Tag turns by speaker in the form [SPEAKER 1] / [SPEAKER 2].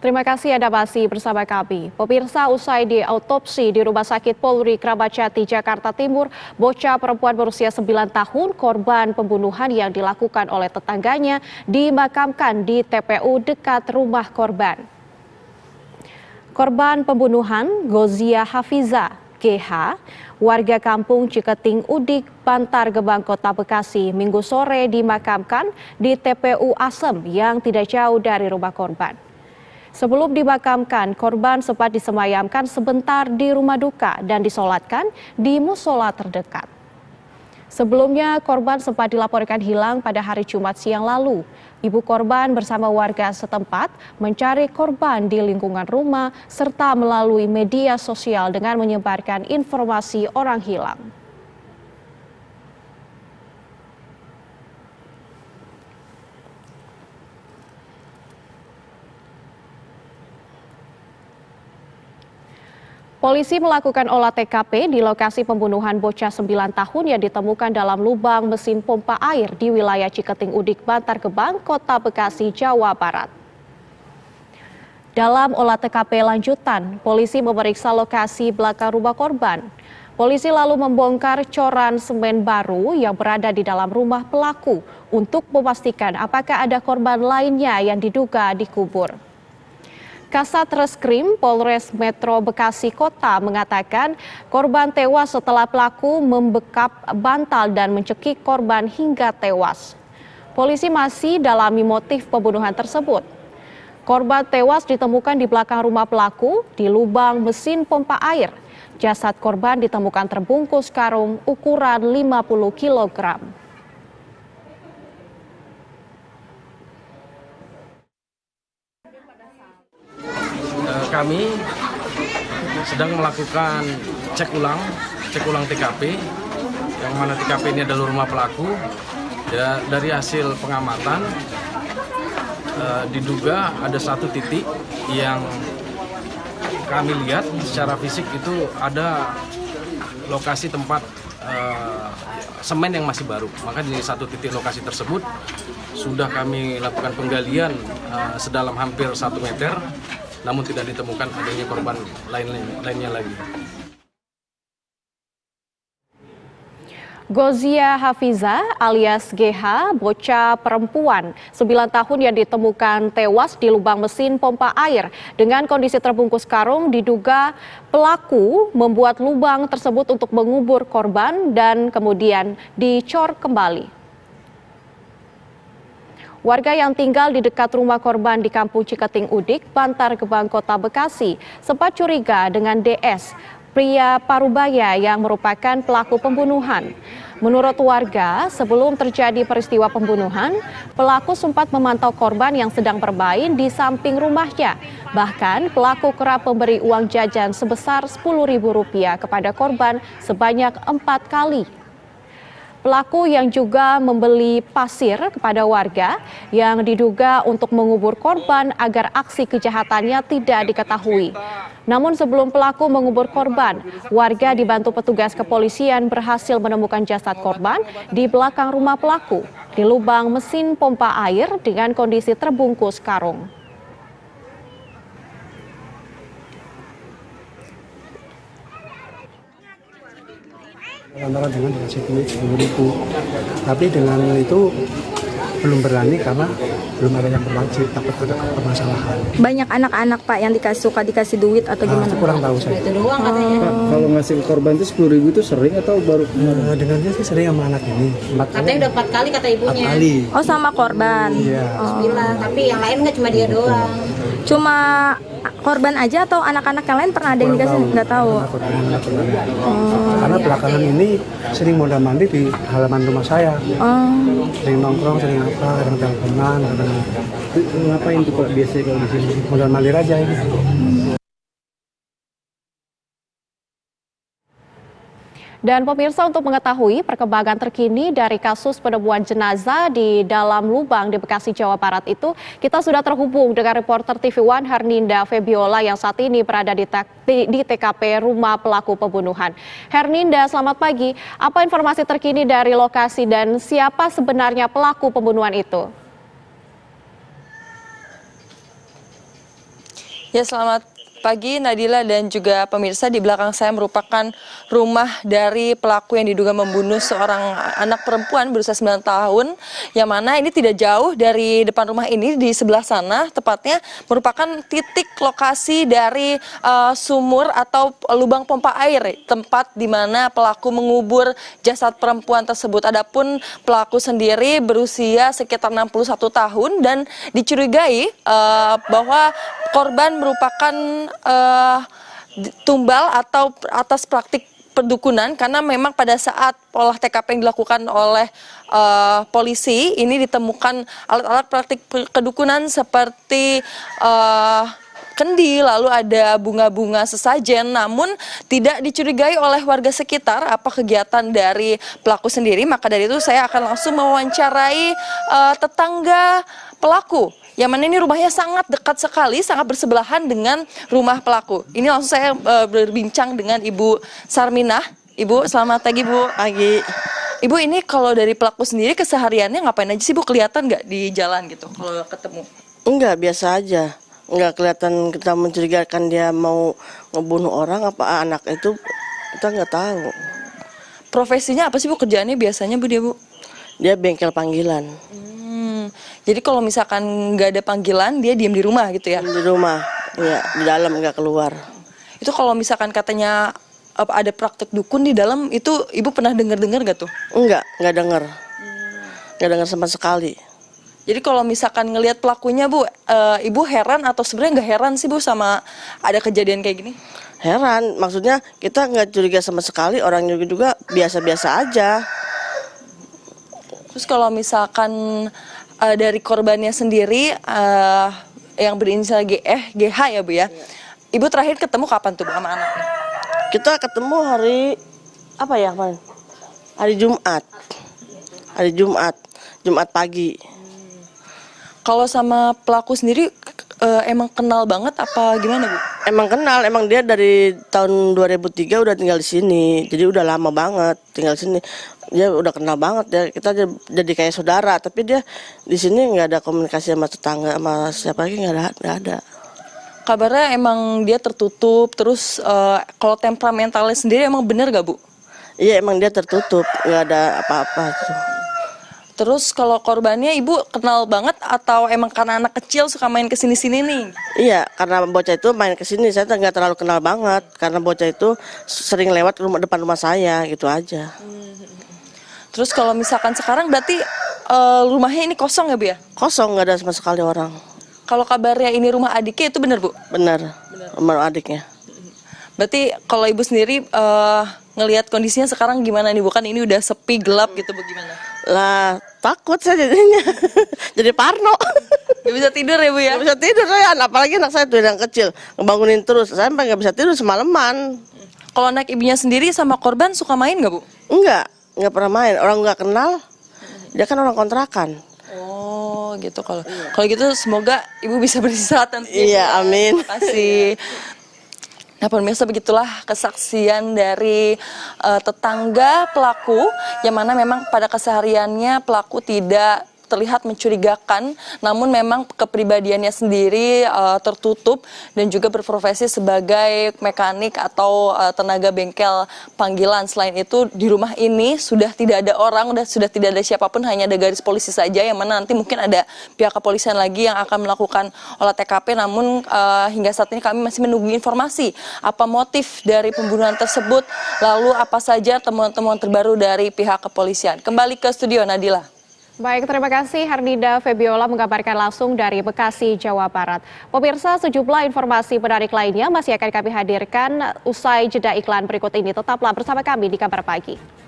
[SPEAKER 1] Terima kasih Anda masih bersama kami. Pemirsa, usai diautopsi di Rumah Sakit Polri Kramat Jati, Jakarta Timur, bocah perempuan berusia 9 tahun korban pembunuhan yang dilakukan oleh tetangganya dimakamkan di TPU dekat rumah korban. Korban pembunuhan Gozia Hafiza, GH, warga kampung Ciketing Udik, Bantar Gebang, Kota Bekasi, Minggu sore dimakamkan di TPU Asem yang tidak jauh dari rumah korban. Sebelum dimakamkan, korban sempat disemayamkan sebentar di rumah duka dan disolatkan di musola terdekat. Sebelumnya, korban sempat dilaporkan hilang pada hari Jumat siang lalu. Ibu korban bersama warga setempat mencari korban di lingkungan rumah serta melalui media sosial dengan menyebarkan informasi orang hilang. Polisi melakukan olah TKP di lokasi pembunuhan bocah 9 tahun yang ditemukan dalam lubang mesin pompa air di wilayah Ciketing Udik, Bantar Gebang, Kota Bekasi, Jawa Barat. Dalam olah TKP lanjutan, polisi memeriksa lokasi belakang rumah korban. Polisi lalu membongkar coran semen baru yang berada di dalam rumah pelaku untuk memastikan apakah ada korban lainnya yang diduga dikubur. Kasat Reskrim Polres Metro Bekasi Kota mengatakan korban tewas setelah pelaku membekap bantal dan mencekik korban hingga tewas. Polisi masih dalami motif pembunuhan tersebut. Korban tewas ditemukan di belakang rumah pelaku di lubang mesin pompa air. Jasad korban ditemukan terbungkus karung ukuran 50 kg.
[SPEAKER 2] Kami sedang melakukan cek ulang TKP, yang mana TKP ini adalah rumah pelaku. Ya, dari hasil pengamatan diduga ada satu titik yang kami lihat secara fisik itu ada lokasi tempat semen yang masih baru. Maka di satu titik lokasi tersebut sudah kami lakukan penggalian sedalam hampir 1 meter. Namun tidak ditemukan adanya korban lainnya lagi.
[SPEAKER 1] Gozia Hafiza alias GH, bocah perempuan 9 tahun yang ditemukan tewas di lubang mesin pompa air dengan kondisi terbungkus karung, diduga pelaku membuat lubang tersebut untuk mengubur korban dan kemudian dicor kembali. Warga yang tinggal di dekat rumah korban di kampung Ciketing Udik, Bantar Gebang, Kota Bekasi, sempat curiga dengan DS, pria Parubaya yang merupakan pelaku pembunuhan. Menurut warga, sebelum terjadi peristiwa pembunuhan, pelaku sempat memantau korban yang sedang bermain di samping rumahnya. Bahkan pelaku kerap memberi uang jajan sebesar Rp10.000 kepada korban sebanyak 4 kali. Pelaku yang juga membeli pasir kepada warga yang diduga untuk mengubur korban agar aksi kejahatannya tidak diketahui. Namun sebelum pelaku mengubur korban, warga dibantu petugas kepolisian berhasil menemukan jasad korban di belakang rumah pelaku di lubang mesin pompa air dengan kondisi terbungkus karung.
[SPEAKER 3] Antara dengan dikasih duit 10.000, tapi dengan itu belum berani karena belum ada yang berwajib, takut ada permasalahan.
[SPEAKER 4] Banyak anak-anak Pak yang suka dikasih duit atau gimana?
[SPEAKER 3] Itu kurang tahu saya.
[SPEAKER 4] Itu doang katanya.
[SPEAKER 5] Pak, kalau ngasih korban itu 10.000 itu sering atau baru kemarin?
[SPEAKER 3] Dengannya sih sering sama anak ini.
[SPEAKER 6] Katanya udah 4 kali kata ibunya.
[SPEAKER 3] 4 kali.
[SPEAKER 4] Oh sama korban?
[SPEAKER 3] Iya.
[SPEAKER 6] Bilang, tapi yang lain nggak cuma dia doang.
[SPEAKER 4] Cuma korban aja atau anak-anak yang lain pernah ada yang dikasih? Nggak tahu.
[SPEAKER 3] Karena belakangan ini sering mondar-mandir di halaman rumah saya. Sering nongkrong, sering apa, kadang teleponan, kadang
[SPEAKER 5] Ngapain tuh Pak biasanya kalau di sini?
[SPEAKER 3] mondar-mandir aja ini.
[SPEAKER 1] Dan pemirsa, untuk mengetahui perkembangan terkini dari kasus penemuan jenazah di dalam lubang di Bekasi, Jawa Barat itu, kita sudah terhubung dengan reporter TV One Herninda Febiola yang saat ini berada di TKP rumah pelaku pembunuhan. Herninda, selamat pagi. Apa informasi terkini dari lokasi dan siapa sebenarnya pelaku pembunuhan itu?
[SPEAKER 7] Ya, selamat pagi Nadila dan juga pemirsa. Di belakang saya merupakan rumah dari pelaku yang diduga membunuh seorang anak perempuan berusia 9 tahun, yang mana ini tidak jauh dari depan rumah ini, di sebelah sana tepatnya merupakan titik lokasi dari sumur atau lubang pompa air, tempat di mana pelaku mengubur jasad perempuan tersebut. Adapun pelaku sendiri berusia sekitar 61 tahun dan dicurigai bahwa korban merupakan tumbal atau atas praktik perdukunan, karena memang pada saat olah TKP yang dilakukan oleh polisi ini ditemukan alat-alat praktik kedukunan seperti kendi, lalu ada bunga-bunga sesajen, namun tidak dicurigai oleh warga sekitar apa kegiatan dari pelaku sendiri. Maka dari itu saya akan langsung mewawancarai tetangga pelaku, yang mana ini rumahnya sangat dekat sekali, sangat bersebelahan dengan rumah pelaku. Ini langsung saya berbincang dengan Ibu Sarminah. Ibu, selamat pagi Bu.
[SPEAKER 8] Pagi.
[SPEAKER 7] Ibu, ini kalau dari pelaku sendiri kesehariannya ngapain aja sih Bu? Kelihatan nggak di jalan gitu kalau ketemu?
[SPEAKER 8] Enggak, biasa aja. Enggak kelihatan kita mencurigakan dia mau ngebunuh orang apa anak itu, kita nggak tahu.
[SPEAKER 7] Profesinya apa sih Bu? Kerjaannya biasanya Bu dia Bu?
[SPEAKER 8] Dia bengkel panggilan.
[SPEAKER 7] Jadi kalau misalkan nggak ada panggilan, dia diem di rumah gitu ya?
[SPEAKER 8] Di rumah, iya, di dalam nggak keluar.
[SPEAKER 7] Itu kalau misalkan katanya ada praktek dukun di dalam, itu Ibu pernah dengar-dengar nggak tuh?
[SPEAKER 8] Nggak dengar. Nggak dengar sama sekali.
[SPEAKER 7] Jadi kalau misalkan ngelihat pelakunya Bu, Ibu heran atau sebenarnya nggak heran sih Bu sama ada kejadian kayak gini?
[SPEAKER 8] Heran, maksudnya kita nggak curiga sama sekali, orang juga biasa-biasa aja.
[SPEAKER 7] Terus kalau misalkan dari korbannya sendiri yang berinisial GH ya Bu ya, Ibu terakhir ketemu kapan tuh Bu sama anaknya?
[SPEAKER 8] Kita ketemu hari apa ya, Pan? Hari Jumat pagi.
[SPEAKER 7] Kalau sama pelaku sendiri emang kenal banget apa gimana Bu?
[SPEAKER 8] Emang kenal, emang dia dari tahun 2003 udah tinggal di sini, jadi udah lama banget tinggal di sini. Dia udah kenal banget, kita jadi kayak saudara. Tapi dia di sini nggak ada komunikasi sama tetangga, sama siapa lagi nggak ada.
[SPEAKER 7] Kabarnya emang dia tertutup, terus kalau temperamentalnya sendiri emang bener gak Bu?
[SPEAKER 8] Iya, emang dia tertutup, nggak ada apa-apa.
[SPEAKER 7] Terus kalau korbannya Ibu kenal banget atau emang karena anak kecil suka main kesini-sini nih?
[SPEAKER 8] Iya, karena bocah itu main kesini, saya nggak terlalu kenal banget. Karena bocah itu sering lewat depan rumah saya, gitu aja.
[SPEAKER 7] Terus kalau misalkan sekarang berarti rumahnya ini kosong ya Bu ya?
[SPEAKER 8] Kosong, nggak ada sama sekali orang.
[SPEAKER 7] Kalau kabarnya ini rumah adiknya itu benar Bu?
[SPEAKER 8] Benar. Rumah adiknya.
[SPEAKER 7] Berarti kalau Ibu sendiri ngelihat kondisinya sekarang gimana nih Bu? Kan ini udah sepi, gelap gitu Bu, gimana?
[SPEAKER 8] Lah, takut saya jadinya. Jadi parno.
[SPEAKER 7] Gak bisa tidur ya Bu ya?
[SPEAKER 8] Gak bisa tidur saya, apalagi anak saya tuh yang kecil. Ngebangunin terus, saya sampai nggak bisa tidur semalaman.
[SPEAKER 7] Kalau anak ibunya sendiri sama korban suka main nggak Bu?
[SPEAKER 8] Nggak pernah main. Orang nggak kenal, dia kan orang kontrakan.
[SPEAKER 7] Oh gitu. Kalau gitu semoga Ibu bisa beristirahat nanti.
[SPEAKER 8] Iya, amin.
[SPEAKER 7] Terima kasih. Nah pemirsa, begitulah kesaksian dari tetangga pelaku, yang mana memang pada kesehariannya pelaku tidak terlihat mencurigakan, namun memang kepribadiannya sendiri tertutup dan juga berprofesi sebagai mekanik atau tenaga bengkel panggilan. Selain itu di rumah ini sudah tidak ada orang, sudah tidak ada siapapun, hanya ada garis polisi saja, yang mana nanti mungkin ada pihak kepolisian lagi yang akan melakukan olah TKP. Namun hingga saat ini kami masih menunggu informasi apa motif dari pembunuhan tersebut, lalu apa saja temuan-temuan terbaru dari pihak kepolisian. Kembali ke studio Nadila.
[SPEAKER 1] Baik, terima kasih Hardida Febiola mengabarkan langsung dari Bekasi, Jawa Barat. Pemirsa, sejumlah informasi menarik lainnya masih akan kami hadirkan usai jeda iklan berikut ini. Tetaplah bersama kami di Kabar Pagi.